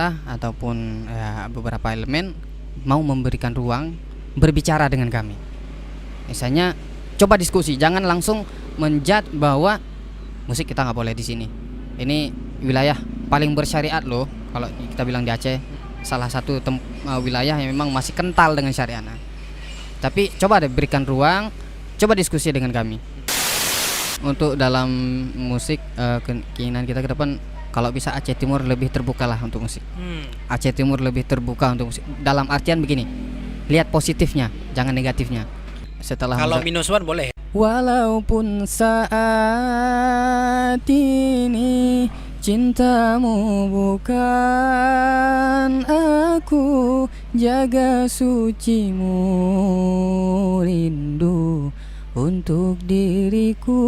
ataupun beberapa elemen mau memberikan ruang berbicara dengan kami. Misalnya coba diskusi, jangan langsung menjudge bahwa musik kita nggak boleh di sini. Ini wilayah paling bersyariat loh, kalau kita bilang di Aceh, salah satu wilayah yang memang masih kental dengan syariat. Tapi coba deh berikan ruang, coba diskusi dengan kami. Untuk dalam musik, keinginan kita ke depan, kalau bisa Aceh Timur lebih terbuka lah untuk musik. Aceh Timur lebih terbuka untuk musik. Dalam artian begini, lihat positifnya, jangan negatifnya. Setelah kalau minus one boleh. Walaupun saat ini cintamu bukan aku, jaga sucimu rindu untuk diriku.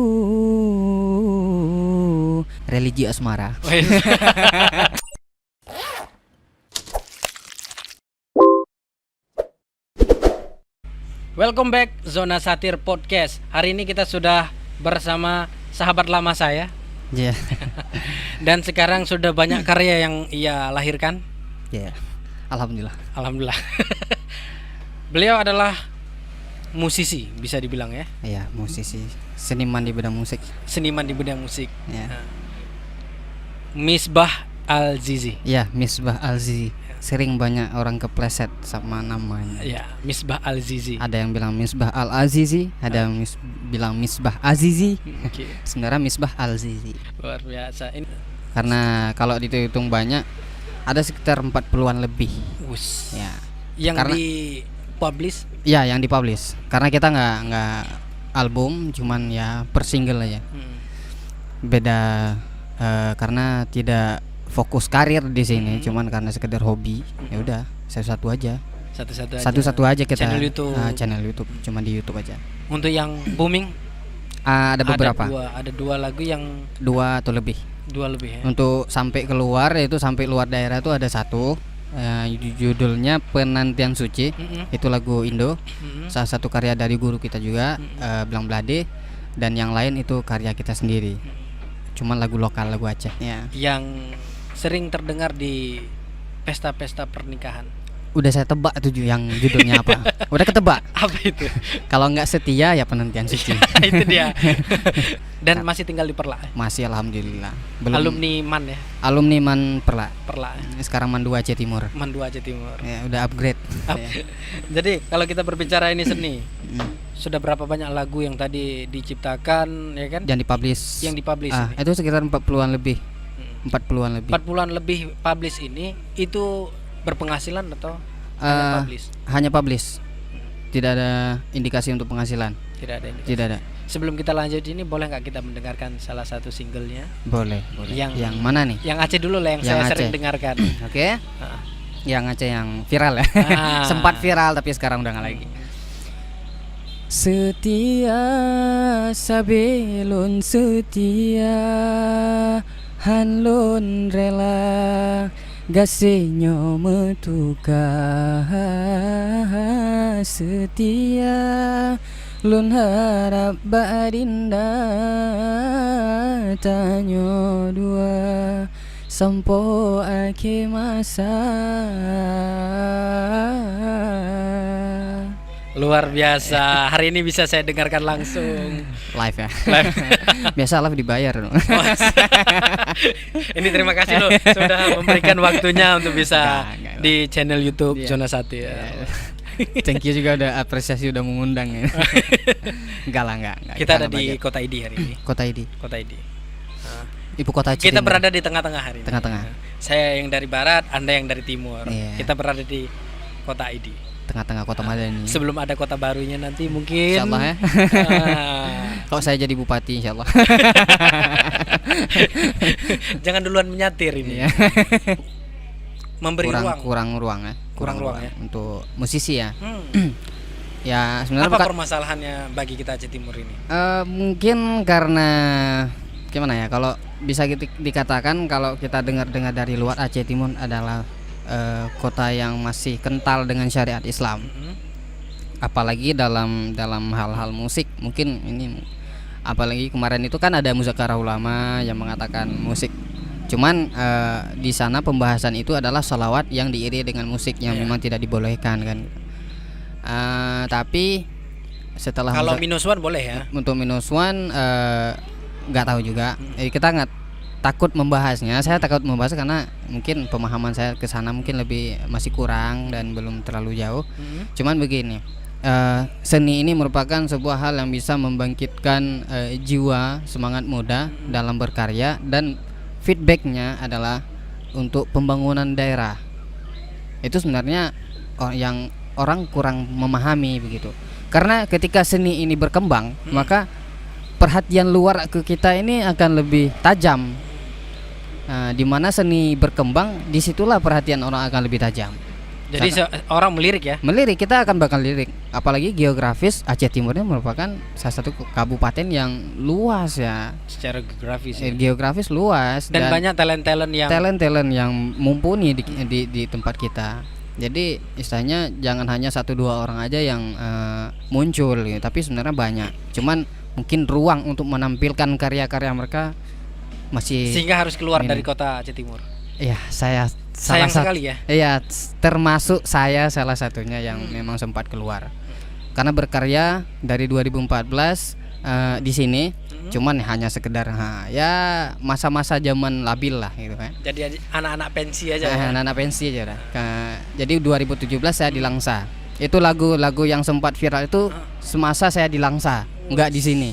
Religi asmara. Welcome back Zona Satir Podcast. Hari ini kita sudah bersama sahabat lama saya. Yeah. Dan sekarang sudah banyak karya yang ia lahirkan. Yeah. Alhamdulillah. Alhamdulillah. Beliau adalah musisi, bisa dibilang ya. Iya, musisi, seniman di bidang musik. Seniman di bidang musik. Yeah. Misbah Al-Zizi. Ya, Misbah Al-Zizi. Sering banyak orang kepleset sama namanya. Ya, Misbah Al-Zizi. Ada yang bilang Misbah Al-Azizi, ada yang bilang Misbah Azizi. Okay. Sebenarnya Misbah Al-Zizi. Luar biasa. Ini Karena kalau dihitung banyak ada sekitar 40-an lebih. Ya. Yang Karena, di-publish? Ya, yang dipublish. Karena kita nggak album, cuman ya per single aja. Beda karena tidak fokus karir di sini, cuman karena sekedar hobi. Ya udah, satu-satu aja. Satu-satu aja kita. Channel YouTube, cuma di YouTube aja. Untuk yang booming ada beberapa. Ada dua lagu yang dua atau lebih. Dua lebih ya. Untuk sampai keluar, yaitu sampai luar daerah itu ada satu. Judulnya Penantian Suci. Itu lagu Indo. Salah satu karya dari guru kita juga, Blang Blade. Dan yang lain itu karya kita sendiri. Cuman lagu lokal, lagu Aceh ya. Yang sering terdengar di pesta-pesta pernikahan. Udah saya tebak tuh yang judulnya apa. Udah ketebak. Apa itu? Kalau nggak setia ya Penantian Suci. Itu dia. Dan masih tinggal di Perla. Masih, alhamdulillah. Belum. Alumni MAN ya. Alumni MAN Perla. Sekarang MAN 2 Aceh Timur. MAN 2 Aceh Timur. Ya, udah upgrade. Jadi kalau kita berbicara ini seni, sudah berapa banyak lagu yang tadi diciptakan ya kan? Yang dipublish. Itu sekitar 40-an lebih. 40-an lebih publish ini itu berpenghasilan atau hanya publish? Hanya publish. Tidak ada indikasi untuk penghasilan. Tidak ada indikasi. Tidak ada. Sebelum kita lanjut ini, boleh nggak kita mendengarkan salah satu singlenya? Boleh. Yang mana nih? Yang Aceh dulu lah, yang saya sering dengarkan. Oke. Yang Aceh yang viral ya. Sempat viral tapi sekarang udah nggak lagi. Setia sabelun setia, hanlon rela gasenyo metuka, setia lun harap barinda tanyo dua sampo ake masa. Luar biasa. Hari ini bisa saya dengarkan langsung live ya. Live. Biasa live dibayar. Ini terima kasih loh sudah memberikan waktunya untuk bisa di channel YouTube Zona Satir. Thank you juga udah apresiasi, udah mengundang ya. Enggak. Kita ada di Kota ID hari ini. Kota ID. Ibu kota Aceh. Kita berada di tengah-tengah hari ini. Tengah-tengah. Saya yang dari barat, Anda yang dari timur. Kita berada di Kota ID. Tengah-tengah kota Madani. Sebelum ada kota barunya nanti mungkin. Insyaallah ya. Kalau saya jadi bupati insyaallah. Jangan duluan menyatir ini. Memberi kurang ruang ya untuk musisi ya. Ya sebenarnya apa permasalahannya bagi kita Aceh Timur ini? Mungkin karena gimana ya, kalau bisa dikatakan kalau kita dengar dari luar, Aceh Timur adalah kota yang masih kental dengan syariat Islam. Apalagi dalam hal-hal musik. Mungkin ini apalagi kemarin itu kan ada muzakarah ulama yang mengatakan musik Cuman di sana pembahasan itu adalah sholawat yang diiringi dengan musik yang memang tidak dibolehkan kan. Tapi setelah Kalau minus one boleh ya. untuk minus one nggak tahu juga. Kita nggak takut membahasnya. Saya takut membahas karena mungkin pemahaman saya ke sana mungkin masih kurang dan belum terlalu jauh. Cuman begini, seni ini merupakan sebuah hal yang bisa membangkitkan jiwa semangat muda dalam berkarya, dan feedbacknya adalah untuk pembangunan daerah. Itu sebenarnya yang orang kurang memahami begitu. Karena ketika seni ini berkembang, maka perhatian luar ke kita ini akan lebih tajam. Di mana seni berkembang, disitulah perhatian orang akan lebih tajam. Jadi orang melirik ya. Melirik, kita akan bakal lirik. Apalagi geografis Aceh Timur ini merupakan salah satu kabupaten yang luas ya. Secara geografis ya. Geografis luas dan banyak talent-talent yang mumpuni di tempat kita. Jadi istilahnya jangan hanya 1-2 orang aja yang muncul gitu, tapi sebenarnya banyak. Cuman mungkin ruang untuk menampilkan karya-karya mereka masih, sehingga harus keluar dari kota Aceh Timur. Iya, saya sayang sekali ya. Iya, termasuk saya salah satunya yang memang sempat keluar. Karena berkarya dari 2014 di sini, cuman hanya sekedar ya masa-masa zaman labil lah gitu kan. Jadi anak-anak pensi aja. Anak-anak pensi aja dah. Jadi 2017 saya di Langsa. Itu lagu-lagu yang sempat viral itu semasa saya di Langsa, enggak di sini.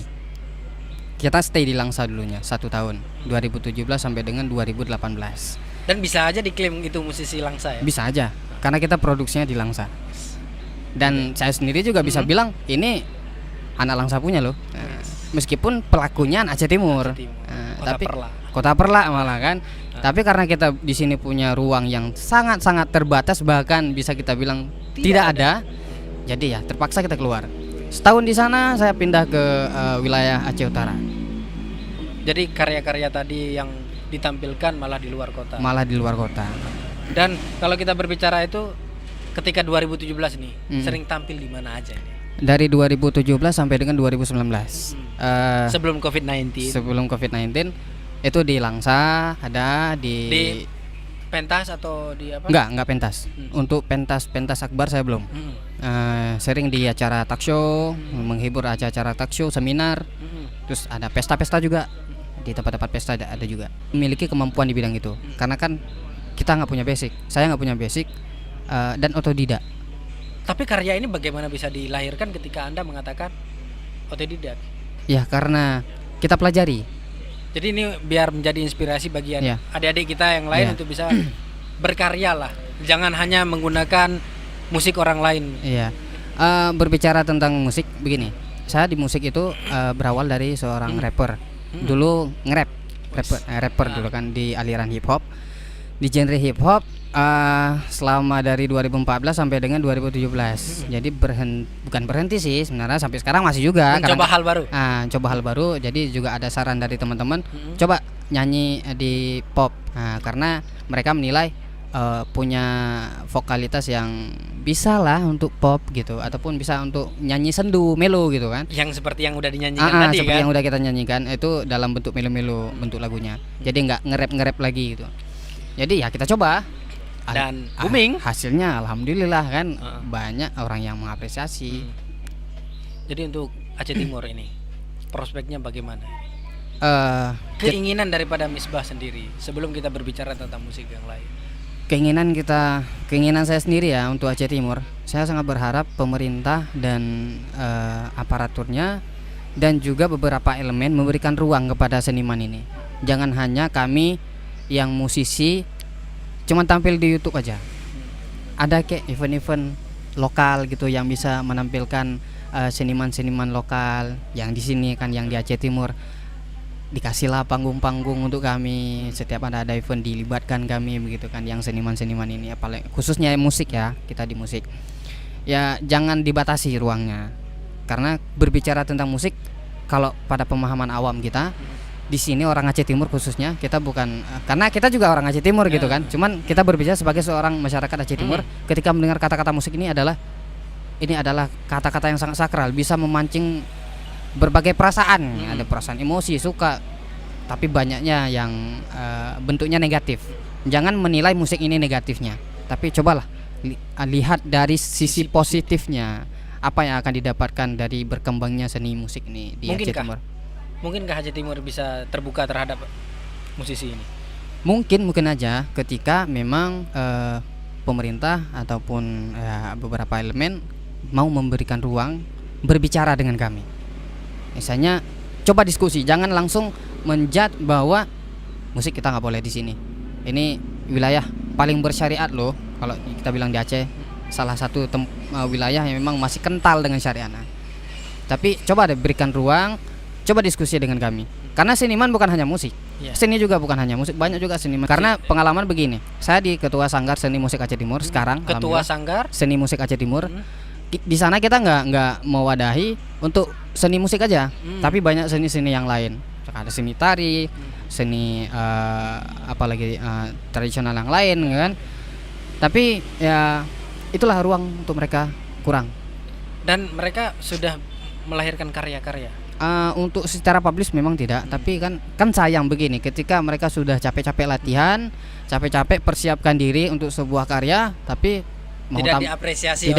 Kita stay di Langsa dulunya 1 tahun, 2017 sampai dengan 2018. Dan bisa aja diklaim itu musisi Langsa ya? Bisa aja, karena kita produksinya di Langsa. Dan saya sendiri juga bisa bilang ini anak Langsa punya loh. Meskipun pelakunya Aceh Timur. Tapi Kota Perla malah kan. Tapi karena kita di sini punya ruang yang sangat-sangat terbatas, bahkan bisa kita bilang tidak ada. Jadi ya terpaksa kita keluar. Setahun di sana saya pindah ke wilayah Aceh Utara. Jadi karya-karya tadi yang ditampilkan malah di luar kota. Dan kalau kita berbicara itu ketika 2017 nih, sering tampil di mana aja ini? Dari 2017 sampai dengan 2019. Sebelum COVID-19. Itu di Langsa, ada di pentas atau di apa? Enggak pentas. Untuk pentas akbar saya belum. Sering di acara talk show, menghibur acara talk show, seminar. Terus ada pesta-pesta juga. Di tempat-tempat pesta ada juga. Memiliki kemampuan di bidang itu. Karena kan kita nggak punya basic. Saya nggak punya basic dan otodidak. Tapi karya ini bagaimana bisa dilahirkan ketika Anda mengatakan otodidak? Ya karena kita pelajari. Jadi ini biar menjadi inspirasi bagi adik-adik kita yang lain untuk bisa berkarya lah. Jangan hanya menggunakan musik orang lain. Iya. Berbicara tentang musik begini. Saya di musik itu berawal dari seorang rapper. Dulu rapper dulu kan di aliran hip hop. Di genre hip hop selama dari 2014 sampai dengan 2017. Jadi bukan berhenti sih sebenarnya, sampai sekarang masih juga coba hal baru. Coba hal baru. Jadi juga ada saran dari teman-teman, coba nyanyi di pop. Karena mereka menilai punya vokalitas yang bisa lah untuk pop gitu, ataupun bisa untuk nyanyi sendu, melo gitu kan. Yang seperti yang udah dinyanyikan tadi seperti kan. yang udah kita nyanyikan itu dalam bentuk melo-melo bentuk lagunya. Jadi nggak nge-rap lagi gitu. Jadi ya kita coba. Dan booming. Hasilnya alhamdulillah kan banyak orang yang mengapresiasi. Jadi untuk Aceh Timur ini prospeknya bagaimana? Keinginan daripada Misbah sendiri sebelum kita berbicara tentang musik yang lain. Keinginan saya sendiri ya untuk Aceh Timur. Saya sangat berharap pemerintah dan aparaturnya dan juga beberapa elemen memberikan ruang kepada seniman ini. Jangan hanya kami yang musisi cuman tampil di YouTube aja. Ada kayak event-event lokal gitu yang bisa menampilkan seniman-seniman lokal yang di sini kan, yang di Aceh Timur. Dikasihlah panggung-panggung untuk kami. Setiap ada event dilibatkan kami begitu kan, yang seniman-seniman ini, apalagi khususnya musik ya, kita di musik. Ya jangan dibatasi ruangnya. Karena berbicara tentang musik, kalau pada pemahaman awam kita di sini orang Aceh Timur khususnya, kita bukan, karena kita juga orang Aceh Timur gitu kan. Cuman kita berbicara sebagai seorang masyarakat Aceh Timur, ketika mendengar kata-kata musik ini adalah kata-kata yang sangat sakral, bisa memancing berbagai perasaan. Ada perasaan emosi, suka, tapi banyaknya yang bentuknya negatif. Jangan menilai musik ini negatifnya, tapi cobalah lihat dari sisi positifnya, apa yang akan didapatkan dari berkembangnya seni musik ini di Aceh Timur. Mungkinkah Aceh Timur bisa terbuka terhadap musisi ini? Mungkin aja ketika memang pemerintah ataupun beberapa elemen mau memberikan ruang berbicara dengan kami. Misalnya coba diskusi, jangan langsung menjudge bahwa musik kita nggak boleh di sini. Ini wilayah paling bersyariat loh, kalau kita bilang di Aceh, salah satu wilayah yang memang masih kental dengan syariat. Tapi coba deh berikan ruang, coba diskusi dengan kami. Karena seniman bukan hanya musik, seni juga bukan hanya musik, banyak juga seniman. Karena pengalaman begini, saya di Ketua Sanggar Seni Musik Aceh Timur sekarang. Ketua Sanggar Seni Musik Aceh Timur. Di sana kita nggak mewadahi untuk seni musik aja, tapi banyak seni-seni yang lain. Ada seni tari, seni apalagi tradisional yang lain, kan? Tapi ya itulah ruang untuk mereka kurang. Dan mereka sudah melahirkan karya-karya. Untuk secara publish memang tidak, tapi kan sayang begini, ketika mereka sudah capek-capek latihan, capek-capek persiapkan diri untuk sebuah karya, tapi tidak diapresiasi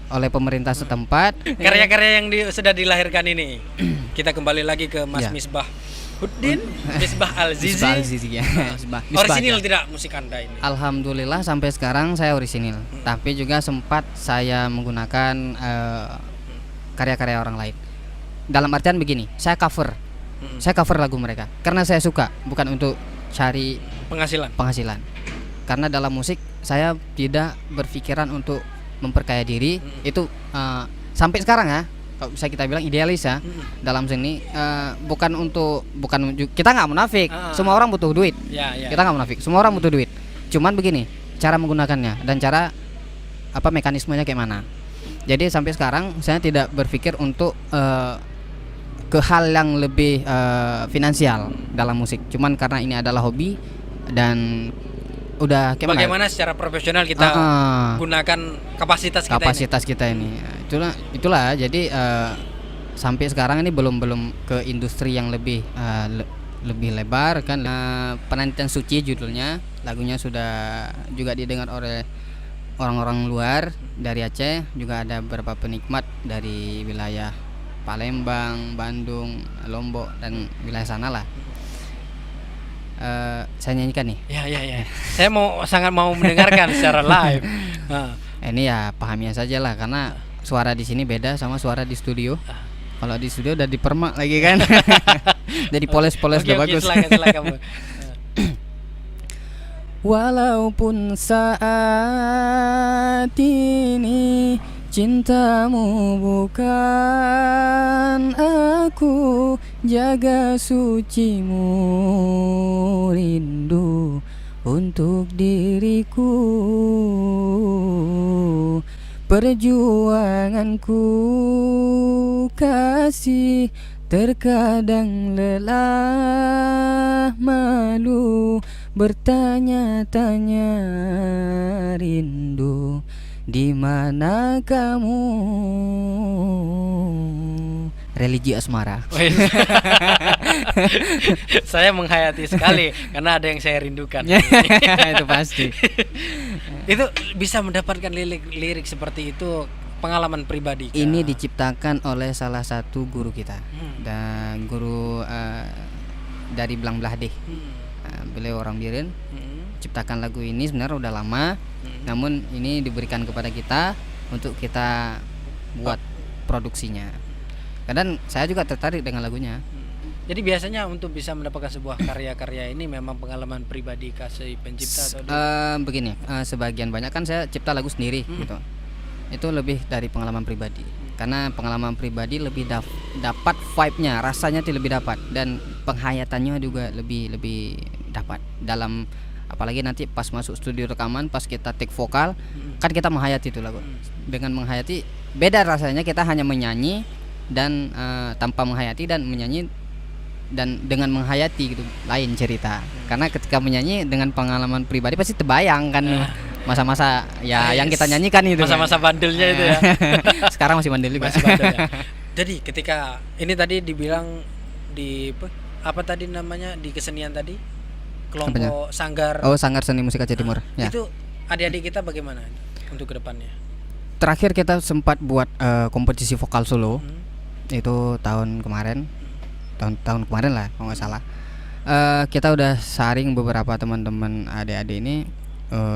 oleh pemerintah setempat. Karya-karya yang sudah dilahirkan ini, kita kembali lagi ke Mas Misbah Huddin, Misbah Al-Zizi. Orisinil tidak musik Anda ini? Alhamdulillah sampai sekarang saya orisinil, tapi juga sempat saya menggunakan karya-karya orang lain. Dalam artian begini, saya cover lagu mereka karena saya suka, bukan untuk cari penghasilan. Karena dalam musik saya tidak berpikiran untuk memperkaya diri. Itu sampai sekarang ya, kalau bisa kita bilang idealis ya. Dalam seni bukan kita nggak munafik. Semua orang butuh duit. Kita nggak munafik. Semua orang butuh duit. Cuman begini, cara menggunakannya dan cara mekanismenya kayak mana. Jadi sampai sekarang saya tidak berpikir untuk ke hal yang lebih finansial dalam musik. Cuman karena ini adalah hobi dan udah bagaimana secara profesional kita gunakan kapasitas kita ini. Itulah jadi sampai sekarang ini belum ke industri yang lebih lebar kan. Penantian Suci judulnya, lagunya sudah juga didengar oleh orang-orang luar dari Aceh, juga ada beberapa penikmat dari wilayah Palembang, Bandung, Lombok dan wilayah sana lah. Saya nyanyikan nih. Ya. Saya sangat mau mendengarkan secara live. Ini ya pahami saja lah, karena suara di sini beda sama suara di studio. Kalau di studio udah dipermak lagi kan. Jadi poles-poles udah bagus. Silakan. Walaupun saat ini cintamu bukan aku, jaga sucimu rindu untuk diriku. Perjuanganku kasih terkadang lelah, malu bertanya-tanya rindu, di mana kamu? Religi asmara. Saya menghayati sekali karena ada yang saya rindukan. Itu pasti. Itu bisa mendapatkan lirik seperti itu, pengalaman pribadi. Ini diciptakan oleh salah satu guru kita, dan guru dari Belang Belah-Deh. Beliau orang Biren. Ciptakan lagu ini sebenarnya udah lama, namun ini diberikan kepada kita untuk kita buat produksinya. Kadang saya juga tertarik dengan lagunya. Jadi biasanya untuk bisa mendapatkan sebuah karya-karya ini memang pengalaman pribadi si pencipta atau begini, sebagian banyak kan saya cipta lagu sendiri gitu. Itu lebih dari pengalaman pribadi. Karena pengalaman pribadi lebih dapat vibe-nya, rasanya tuh lebih dapat, dan penghayatannya juga lebih dapat dalam, apalagi nanti pas masuk studio rekaman, pas kita take vokal, kan kita menghayati itu lagu. Dengan menghayati beda rasanya, kita hanya menyanyi dan tanpa menghayati, dan menyanyi dan dengan menghayati gitu, lain cerita. Karena ketika menyanyi dengan pengalaman pribadi pasti terbayang kan masa-masa yang kita nyanyikan itu, masa-masa bandelnya itu ya. Sekarang masih bandel juga. Jadi ketika ini tadi dibilang apa tadi namanya di kesenian tadi? Kelompok Sanggar. Oh, Sanggar Seni Musik Aceh Timur. Ya. Itu adik-adik kita bagaimana untuk kedepannya? Terakhir kita sempat buat kompetisi vokal solo. Itu tahun kemarin. Tahun kemarin lah kalau nggak salah. Kita udah saring beberapa teman-teman adik-adik ini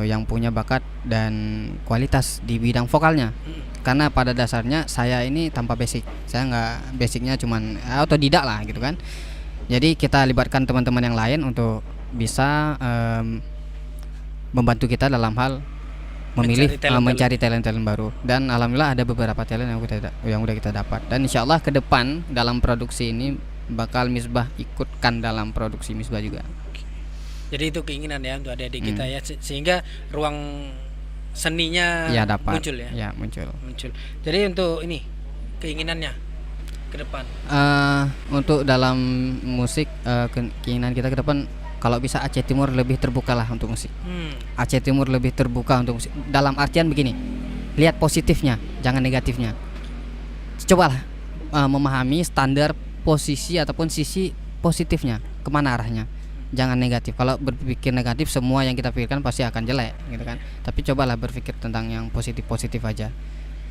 yang punya bakat dan kualitas di bidang vokalnya. Karena pada dasarnya saya ini tanpa basic. Saya nggak basicnya cuman otodidak lah gitu kan. Jadi kita libatkan teman-teman yang lain untuk bisa membantu kita dalam hal memilih mencari talent-talent baru. Dan alhamdulillah ada beberapa talent yang udah kita dapat. Dan insyaallah ke depan dalam produksi ini bakal Misbah ikutkan dalam produksi Misbah juga. Jadi itu keinginan ya untuk adik-adik kita ya, sehingga ruang seninya ya, dapat. Muncul ya. Ya, muncul. Jadi untuk ini keinginannya ke depan. Untuk dalam musik keinginan kita ke depan kalau bisa Aceh Timur lebih terbuka lah untuk musik. Aceh Timur lebih terbuka untuk musik. Dalam artian begini, lihat positifnya, jangan negatifnya. Cobalah memahami standar posisi ataupun sisi positifnya, kemana arahnya. Jangan negatif. Kalau berpikir negatif, semua yang kita pikirkan pasti akan jelek, gitu kan. Tapi cobalah berpikir tentang yang positif aja.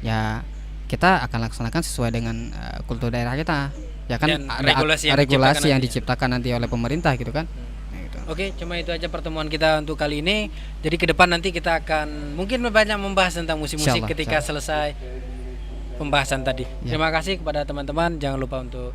Ya, kita akan laksanakan sesuai dengan kultur daerah kita. Ya kan, ada regulasi yang diciptakan nanti oleh pemerintah, gitu kan. Gitu. Oke, cuma itu aja pertemuan kita untuk kali ini. Jadi ke depan nanti kita akan mungkin banyak membahas tentang musik-musik ketika selesai pembahasan tadi. Ya. Terima kasih kepada teman-teman. Jangan lupa untuk